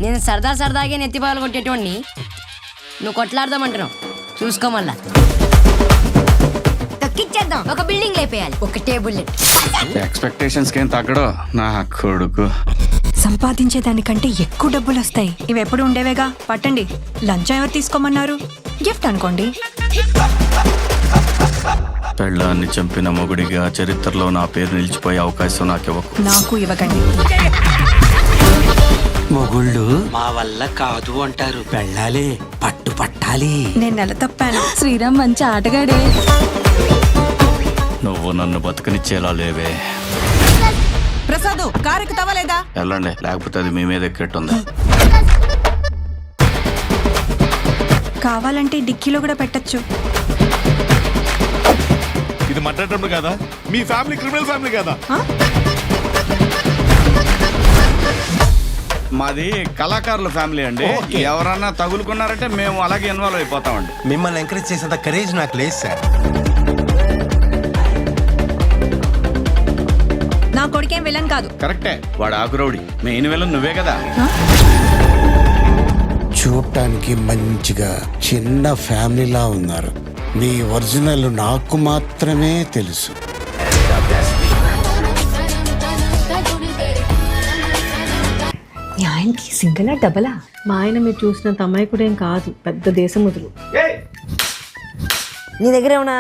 నేను సరదాగే నెత్తిపాలు కొట్టేటోడిని నువ్వు కొట్లాడదామంటున్నావు. చూసుకో మళ్ళా తొక్కిచ్చేద్దాం. ఒక బిల్డింగ్ లేపేయాలి, ఒకటే బుల్లెట్. ఎక్స్పెక్టేషన్స్ ఏం తగ్గడో నా కొడుకు. సంపాదించే దానికంటే ఎక్కువ డబ్బులు వస్తాయి. ఇవి ఎప్పుడు ఉండేవేగా. పట్టండి. లంచ్ ఎవరు తీసుకోమన్నారు? గిఫ్ట్ అనుకోండి. పెళ్ళాన్ని చంపిన మొగుడిగా చరిత్రలో నా పేరు నిలిచిపోయే అవకాశం నాకివ్వకు. నాకు ఇవ్వకండి. మొగుళ్ళు మా వల్ల కాదు అంటారు. పెళ్ళాలే పట్టాలి. నేను నెల తప్పాను. శ్రీరామ్ మంచి ఆటగాడే. నువ్వు నన్ను బతకనిచ్చేలా లేవే. ప్రసాదు కారుకు తవ్వలేదా? వెళ్ళండి, లేకపోతే అది మీ మీద ఎక్కెట్టుంది. కావాలంటే డిక్కీలో కూడా పెట్టచ్చు. ఇది మట్టండి కదా, మీ ఫ్యామిలీ క్రిమినల్ ఫ్యామిలీ కదా. మాది కళాకారుల ఫ్యామిలీ అండి. ఎవరన్నా తగులుకున్నారంటే మేము అలాగే ఇన్వాల్వ్ అయిపోతామండి. మిమ్మల్ని ఎంకరేజ్ చేసేంత కరేజ్ నాకు లేదు సార్. నా కొడుకేం విలన్ కాదు. కరెక్టే, వాడు ఆకురౌడి. మెయిన్ విలన్ నువ్వే కదా. చూడటానికి మంచిగా చిన్న ఫ్యామిలీలా ఉన్నారు. మీ ఒరిజినల్ నాకు మాత్రమే తెలుసు. మీ ఆయనకి సింగిలా డబలా? మా ఆయన మీరు చూసినంత అమాయకుడేం కాదు, పెద్ద దేశముద్రు. నీ దగ్గర ఏమన్నా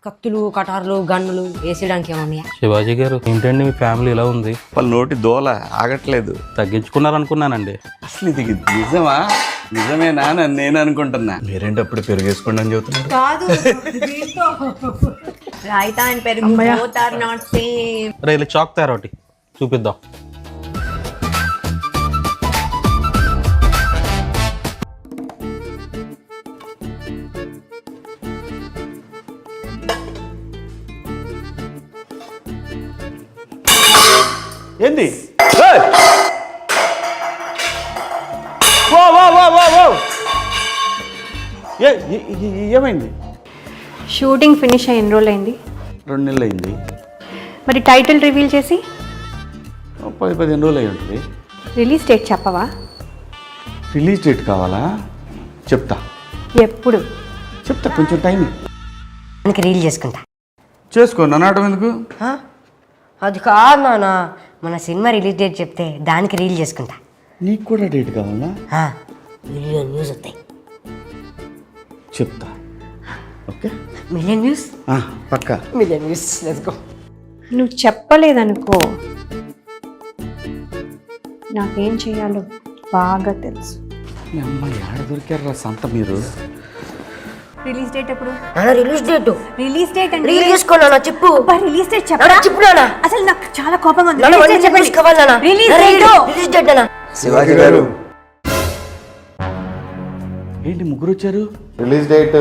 కత్తులు, కటార్లు, గన్నులు వేసేయడానికి ఏమన్నాయా? శివాజీ గారు ఏంటండి మీ ఫ్యామిలీ ఇలా ఉంది? వాళ్ళ నోటి దోల ఆగట్లేదు. తగ్గించుకున్నారనుకున్నానండి. అసలు ఇది నిజమా? నిజమేనా అని నేను అనుకుంటున్నా. మీరేంటి అప్పుడు పెరిగేసుకోండి అని చెబుతున్నారు. కాదు రాయితా అని పెరుగు both are not same. రే ఇలా చాక్ తయారు ఒకటి చూపిద్దాం. ఏంది? ఏమైంది? షూటింగ్ ఫినిష్ అయ్యి ఎన్ని రోజులు అయింది? 2 నెలలు అయింది. మరి టైటిల్ రివీల్ చేసి 10-15 రోజులు అయి ఉంటుంది. రిలీజ్ డేట్ చెప్పవా? రిలీజ్ డేట్ కావాలా? చెప్తా ఎప్పుడు? చెప్తా, కొంచెం టైం దానికి రీల్ చేసుకుంటా. చేసుకో. నన్ను ఎందుకు? అది కాదు నాన్న, మన సినిమా రిలీజ్ డేట్ చెప్తే దానికి రీల్ చేసుకుంటా. నీకు కూడా డేట్ కావాలా? మిలియన్ వ్యూస్ వస్తాయి. చెప్తా. Okay, million views. పక్కా మిలియన్ వ్యూస్. Let's go. నువ్వు చెప్పలేదనుకో, నాకేం చేయాలో బాగా తెలుసు. అమ్మ ఏడ దొరికారా సంత మీరు? రిలీజ్ డేట్ ఎప్పుడు? రిలీజ్ డేట్ రిలీజ్ డేట్ అంటే రీల్ చేసుకోనా? చెప్పు. రిలీజ్ డేట్ చెప్పరా? చెప్పు నాన్న. అసలు నాకు చాలా కోపంగా ఉంది. రిలీజ్ డేట్ నాన్న. శివాజీ గారు ఏంటి ముగ్గురు వచ్చారు? Release date.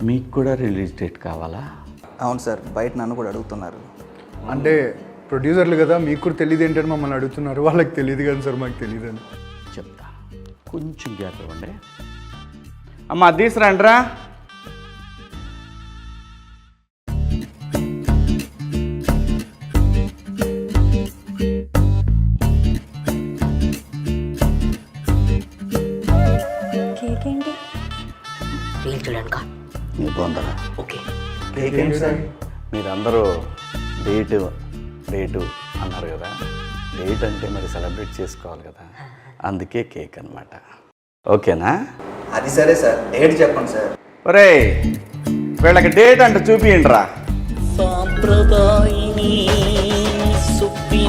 మీకు కూడా రిలీజ్ డేట్ కావాలా? అవును సార్, బయట నన్ను కూడా అడుగుతున్నారు. అంటే ప్రొడ్యూసర్లు కదా, మీకు కూడా తెలియదు ఏంటని మమ్మల్ని అడుగుతున్నారు. వాళ్ళకి తెలియదు కదా సార్, మాకు తెలియదు అని చెప్తా. కొంచెం గ్యాప్ ఇవ్వండి. అమ్మ తీసురండ్రా. కేక్ ఏంటి? రీల్ చూడనుక నీ బొందరా. ఓకే. మీరందరూ డేటు అన్నారు కదా. డేట్ అంటే మరి సెలబ్రేట్ చేసుకోవాలి కదా, అందుకే కేక్ అన్నమాట. ఓకేనా? అది సరే సార్, డేట్ చెప్పండి సార్. ఒరే వీళ్ళకి డేట్ అంటే చూపియండిరా.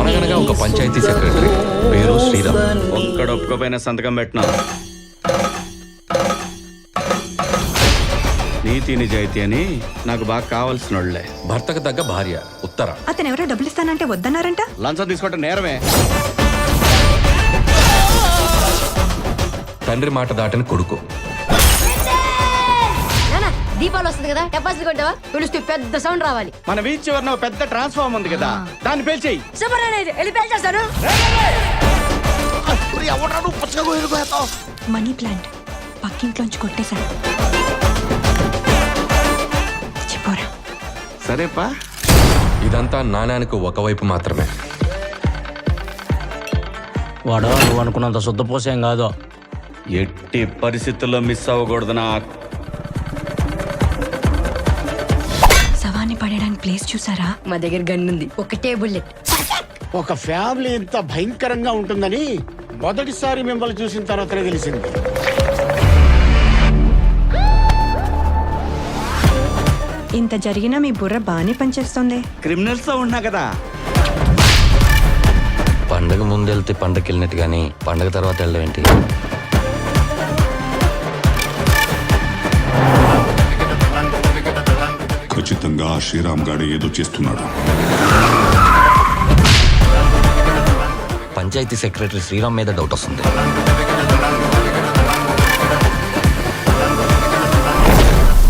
అనగనగా ఒక పంచాయతీ సెక్రటరీ పేరు శ్రీరామ్. ఒక్కడ ఒప్పుకోపోయిన సంతకం పెట్టినా. నీతి నిజాయితీ అని నాకు బాగా కావాల్సిన వాళ్ళే. భర్తకు తగ్గ భార్య ఉత్తర. అతను ఎవరో డబ్బులు ఇస్తానంటే వద్దన్నారంట. లంచం తీసుకోవటం నేరమే. తండ్రి మాట దాటని కొడుకు. దీపావళి వస్తుంది కదా, టపాసులు కొట్టావా? పిలిస్తే పెద్ద సౌండ్ రావాలి. మన బీచ్ చివరన పెద్ద ట్రాన్స్ఫార్మ్ ఉంది కదా, దాన్ని పేల్చేయి. సూపర్ అనేది వెళ్ళి పేల్చేస్తాను. మనీ ప్లాంట్ పక్కింట్లోంచి కొట్టేశాడు. చెప్పరా? సరేపా. ఇదంతా నాణానికి ఒకవైపు మాత్రమే. వాడు నువ్వు అనుకున్నంత శుద్ధపోసేం కాదు. ఎట్టి పరిస్థితుల్లో మిస్ అవ్వకూడదు శవాన్ని పడేయడానికి ప్లేస్ చూసారా? మా దగ్గర గన్ ఉంది, ఒకటే బుల్లెట్. ఒక ఫ్యామిలీ ఇంత భయంకరంగా ఉంటుందని మొదటిసారి మిమ్మల్ని చూసిన తర్వాతనే తెలిసింది. ఇంత జరిగినా మీ బుర్ర బాగానే పనిచేస్తుంది. క్రిమినల్స్ తో ఉన్నా కదా. పండగ ముందు వెళ్తే పండగకి వెళ్ళినట్టు కానీ పండగ తర్వాత వెళ్ళడం ఏంటి? ఖచ్చితంగా శ్రీరామ్ గారు ఏదో చేస్తున్నాడు. పంచాయతీ సెక్రటరీ శ్రీరామ్ మీద డౌట్ వస్తుంది.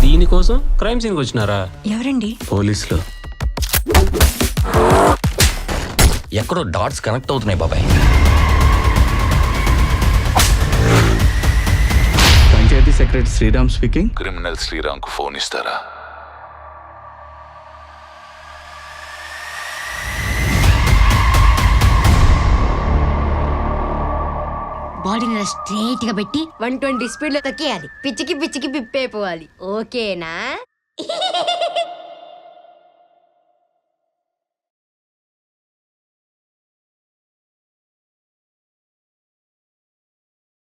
దీనికోసం క్రైమ్ సీన్కి వచ్చినారా? ఎవరండి? పోలీసులు ఎక్కడో డాట్స్ కనెక్ట్ అవుతున్నాయి బాబాయ్. Panchayat secretary Sriram speaking. Criminal Sriram కు ఫోన్ ఇస్తారా? బాడీని స్ట్రైట్ గా పెట్టి 120 స్పీడ్ లో తొక్కేయాలి. పిచ్చికి పిచ్చికి పిప్పైపోవాలి. ఓకేనా?